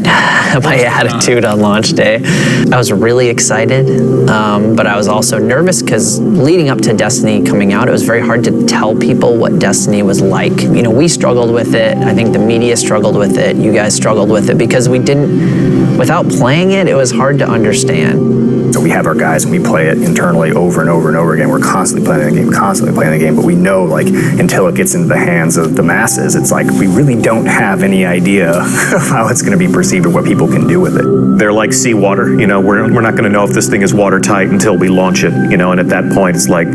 My attitude on launch day. I was really excited, but I was also nervous because leading up to Destiny coming out, it was very hard to tell people what Destiny was like. You know, we struggled with it. I think the media struggled with it. You guys struggled with it because without playing it, it was hard to understand. So we have our guys and we play it internally over and over and over again. We're constantly playing the game, but we know, like, until it gets into the hands of the masses, it's like we really don't have any idea of how it's going to be perceived or what people can do with it. They're like seawater, you know, we're not going to know if this thing is watertight until we launch it, you know, and at that point it's like,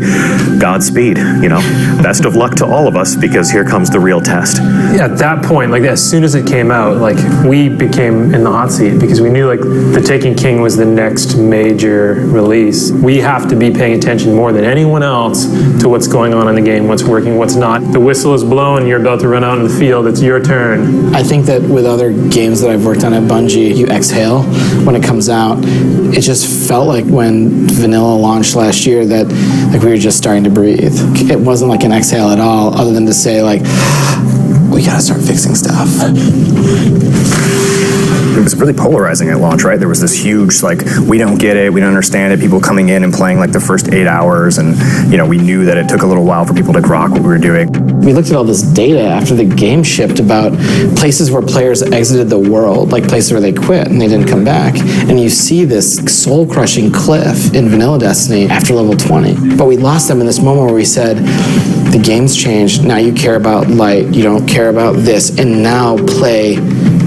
Godspeed, you know, best of luck to all of us because here comes the real test. Yeah, at that point, like as soon as it came out, like we became in the hot seat because we knew like The Taken King was the next major release. We have to be paying attention more than anyone else to what's going on in the game, what's working, what's not. The whistle is blown, you're about to run out in the field, it's your turn. I think that with other games that I've worked on at Bungie, you exhale when it comes out. It just felt like when vanilla launched last year that like we were just starting to breathe. It wasn't like an exhale at all, other than to say like, we gotta start fixing stuff. It was really polarizing at launch, right? There was this huge, like, we don't get it, we don't understand it, people coming in and playing like the first 8 hours, and, you know, we knew that it took a little while for people to grok what we were doing. We looked at all this data after the game shipped about places where players exited the world, like places where they quit and they didn't come back. And you see this soul-crushing cliff in vanilla Destiny after level 20. But we lost them in this moment where we said, the game's changed, now you care about light, you don't care about this, and now play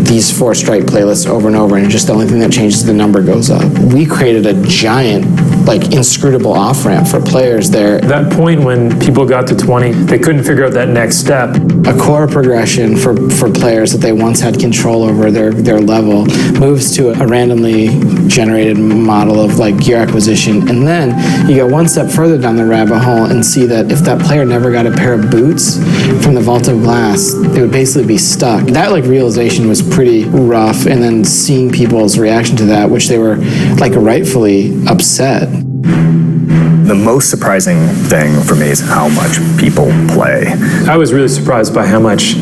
these 4 strike playlists over and over, and just the only thing that changes, the number goes up. We created a giant, like, inscrutable off-ramp for players there. At that point when people got to 20, they couldn't figure out that next step. A core progression for players that they once had control over their level moves to a randomly generated model of like gear acquisition, and then you go one step further down the rabbit hole and see that if that player never got a pair of boots from the Vault of Glass, they would basically be stuck. That like realization was pretty rough, and then seeing people's reaction to that, which they were like rightfully upset. The most surprising thing for me is how much people play. I was really surprised by how much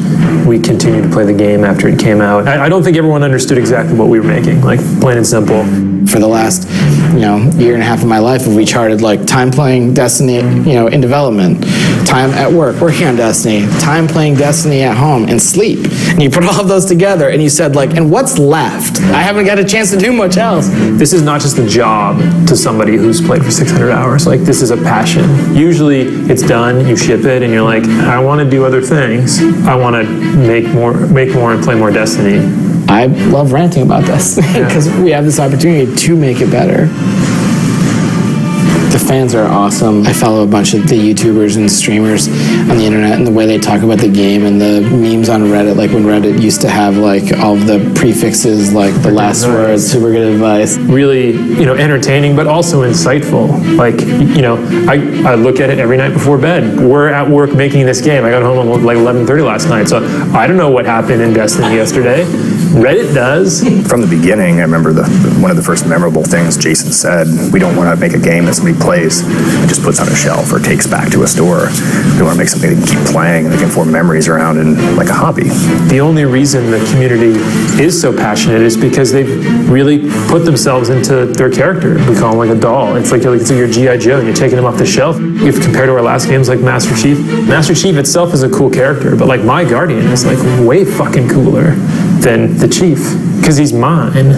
we continued to play the game after it came out. I don't think everyone understood exactly what we were making, like plain and simple. For the last, year and a half of my life, we charted like time playing Destiny, in development, time at work, working on Destiny, time playing Destiny at home, and sleep. And you put all of those together and you said like, and what's left? I haven't got a chance to do much else. This is not just a job to somebody who's played for 600 hours. Like, this is a passion. Usually it's done, you ship it, and you're like, I want to do other things. I want to make more and play more Destiny. I love ranting about Destiny because we have this opportunity to make it better. The fans are awesome. I follow a bunch of the YouTubers and streamers on the internet, and the way they talk about the game and the memes on Reddit, like when Reddit used to have like all of the prefixes, like the last word, super good advice. Really, entertaining, but also insightful. Like, I look at it every night before bed. We're at work making this game. I got home at like 11:30 last night, so I don't know what happened in Destiny yesterday. Reddit does. From the beginning, I remember one of the first memorable things Jason said, we don't want to make a game that somebody plays and just puts on a shelf or takes back to a store. We want to make something they can keep playing and they can form memories around in like a hobby. The only reason the community is so passionate is because they've really put themselves into their character. We call them like a doll. It's like your G.I. Joe and you're taking them off the shelf. If compared to our last games like Master Chief Chief itself is a cool character, but like my Guardian is like way fucking cooler than the Chief, because he's mine.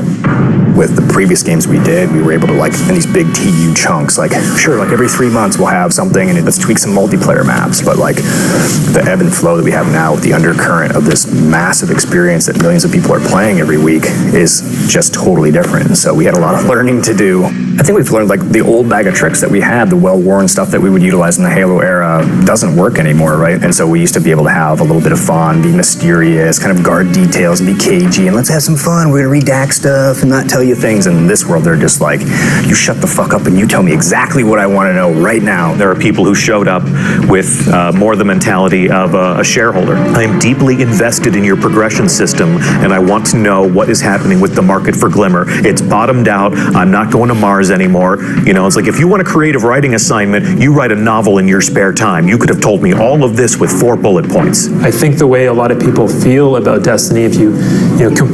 With the previous games we did, we were able to in these big TU chunks, sure, every 3 months we'll have something and let's tweak some multiplayer maps, but the ebb and flow that we have now with the undercurrent of this massive experience that millions of people are playing every week is just totally different. So we had a lot of learning to do. I think we've learned the old bag of tricks that we had, the well-worn stuff that we would utilize in the Halo era doesn't work anymore, right? And so we used to be able to have a little bit of fun, be mysterious, kind of guard details, and be cagey, and let's have some fun. We're gonna redact stuff and not tell you things. And in this world, they're just like, you shut the fuck up and you tell me exactly what I want to know right now. There are people who showed up with more the mentality of a shareholder. I am deeply invested in your progression system, and I want to know what is happening with the market for Glimmer. It's bottomed out. I'm not going to Mars anymore. It's like, if you want a creative writing assignment, you write a novel in your spare time. You could have told me all of this with 4 bullet points. I think the way a lot of people feel about Destiny, if you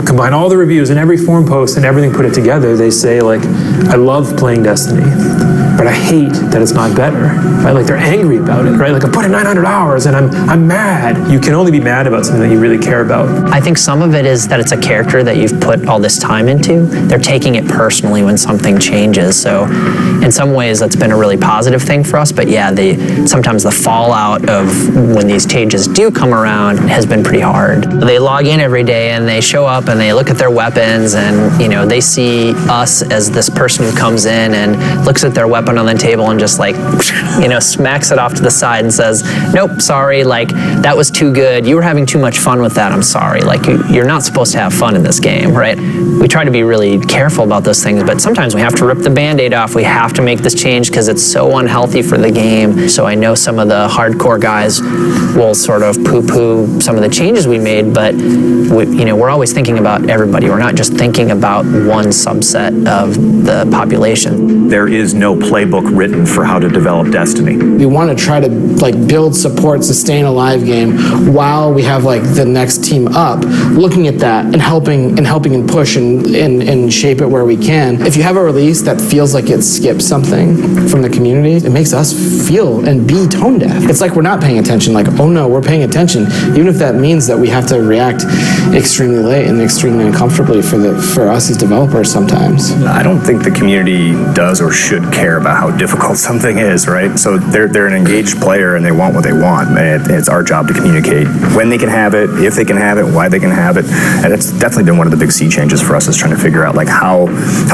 combine all the the reviews and every forum post and everything put it together, they say like, I love playing Destiny, but I hate that it's not better, right? Like they're angry about it, right? Like I put in 900 hours and I'm mad. You can only be mad about something that you really care about. I think some of it is that it's a character that you've put all this time into. They're taking it personally when something changes. So in some ways that's been a really positive thing for us, but yeah, sometimes the fallout of when these changes do come around has been pretty hard. They log in every day and they show up and they look at their weapons and, you know, they see us as this person who comes in and looks at their weapon on the table and just like, you know, smacks it off to the side and says, nope, sorry, like that was too good. You were having too much fun with that. I'm sorry. Like you're not supposed to have fun in this game, right? We try to be really careful about those things, but sometimes we have to rip the Band-Aid off. We have to make this change because it's so unhealthy for the game. So I know some of the hardcore guys will sort of poo-poo some of the changes we made, but we're always thinking about everybody. We're not just thinking about one subset of the population. There is no playbook written for how to develop Destiny. We want to try to like build, support, sustain a live game while we have like the next team up, looking at that and helping and push and shape it where we can. If you have a release that feels like it skips something from the community, it makes us feel and be tone deaf. It's like we're not paying attention, like, oh no, we're paying attention, even if that means that we have to react extremely late and extremely uncomfortably for us as developers sometimes. I don't think the community does or should care about how difficult something is, right? So they're an engaged player and they want what they want. And it's our job to communicate when they can have it, if they can have it, why they can have it. And it's definitely been one of the big sea changes for us, is trying to figure out like how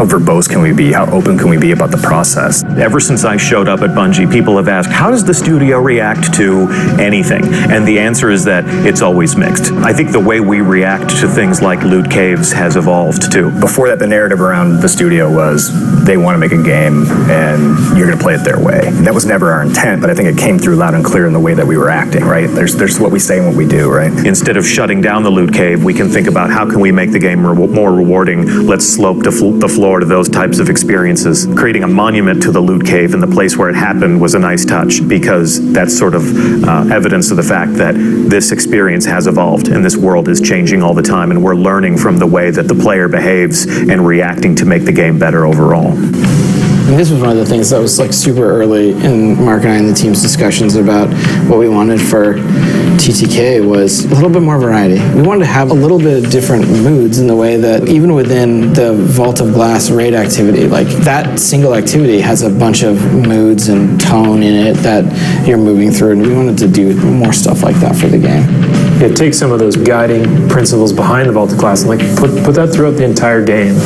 verbose can we be, how open can we be about the process. Ever since I showed up at Bungie, people have asked, how does the studio react to anything? And the answer is that it's always mixed. I think the way we react to things like loot caves has evolved too. Before that, the narrative around the studio was they want to make a game and you're going to play it their way. That was never our intent, but I think it came through loud and clear in the way that we were acting, right? There's what we say and what we do, right? Instead of shutting down the loot cave, we can think about how can we make the game more rewarding. Let's slope the floor to those types of experiences. Creating a monument to the loot cave in the place where it happened was a nice touch, because that's sort of evidence of the fact that this experience has evolved and this world is changing all the time, and we're learning from the way that the player behaves and reacting to make the game better overall. And this was one of the things that was like super early in Mark and I and the team's discussions about what we wanted for TTK was a little bit more variety. We wanted to have a little bit of different moods in the way that even within the Vault of Glass raid activity, like that single activity has a bunch of moods and tone in it that you're moving through, and we wanted to do more stuff like that for the game. Yeah, take some of those guiding principles behind the Vault of Glass and like put that throughout the entire game.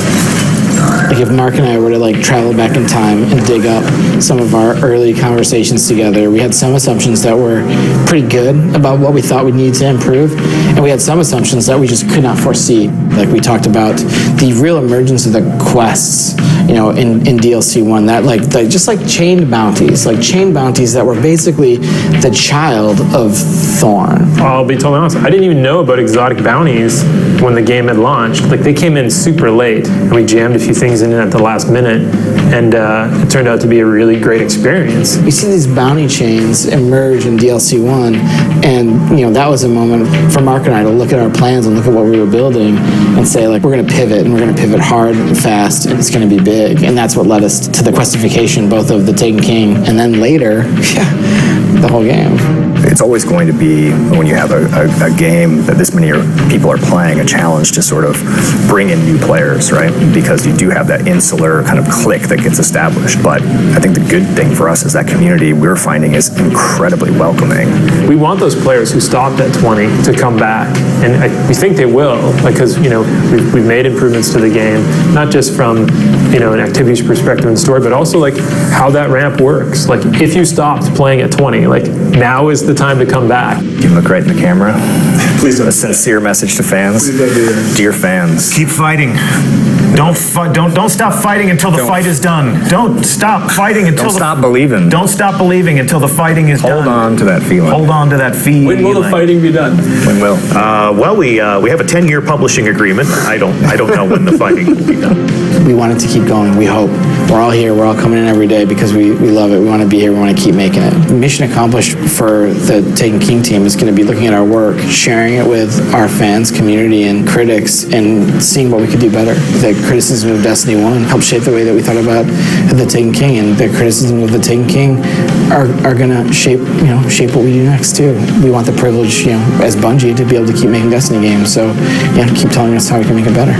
Like if Mark and I were to like travel back in time and dig up some of our early conversations together, we had some assumptions that were pretty good about what we thought we needed to improve, and we had some assumptions that we just could not foresee. Like we talked about the real emergence of the quests, you know, in DLC 1, that like just like chained bounties that were basically the child of Thorn. I'll be totally honest, I didn't even know about exotic bounties when the game had launched. Like they came in super late and we jammed a few things in at the last minute, and it turned out to be a really great experience. We see these bounty chains emerge in DLC 1, and you know that was a moment for Mark and I to look at our plans and look at what we were building and say like, we're going to pivot, and we're going to pivot hard and fast, and it's going to be big. And that's what led us to the questification both of the Taken King and then later, the whole game. It's always going to be, when you have a game that this many people are playing, a challenge to sort of bring in new players, right? Because you do have that insular kind of clique that gets established. But I think the good thing for us is that community we're finding is incredibly welcoming. We want those players who stopped at 20 to come back, and we think they will, because you know we've made improvements to the game, not just from an activities perspective and story, but also like how that ramp works. Like if you stopped playing at 20, like now is the time to come back. You look right in the camera. Please don't. A sincere message to fans. Please don't do that. Dear fans, keep fighting. Don't stop fighting until the fight is done. Don't stop fighting until Don't stop believing. Don't stop believing until the fighting is done. Hold on to that feeling. Hold on to that feeling. When will the fighting be done? When will? Well, we have a 10-year publishing agreement. I don't know when the fighting will be done. We want it to keep going. We hope. We're all here. We're all coming in every day because we love it. We want to be here. We want to keep making it. Mission accomplished for the Taken King team is going to be looking at our work, sharing it with our fans, community, and critics, and seeing what we could do better. The criticism of Destiny 1 helped shape the way that we thought about the Taken King, and the criticism of the Taken King are going to shape what we do next too. We want the privilege, as Bungie, to be able to keep making Destiny games. So, keep telling us how we can make it better.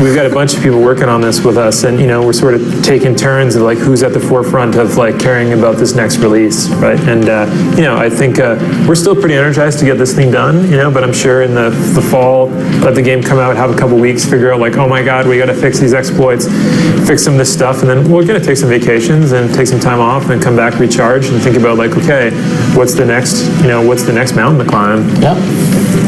We've got a bunch of people working on this with us, and we're sort of taking turns of like who's at the forefront of like caring about this next release, right? And I think we're still pretty energized to get this thing done, but I'm sure in the fall, let the game come out, have a couple weeks, figure out like, oh my God, we got to fix these exploits, fix some of this stuff, and then we're going to take some vacations and take some time off and come back recharged and think about like, okay, what's the next mountain to climb? Yep.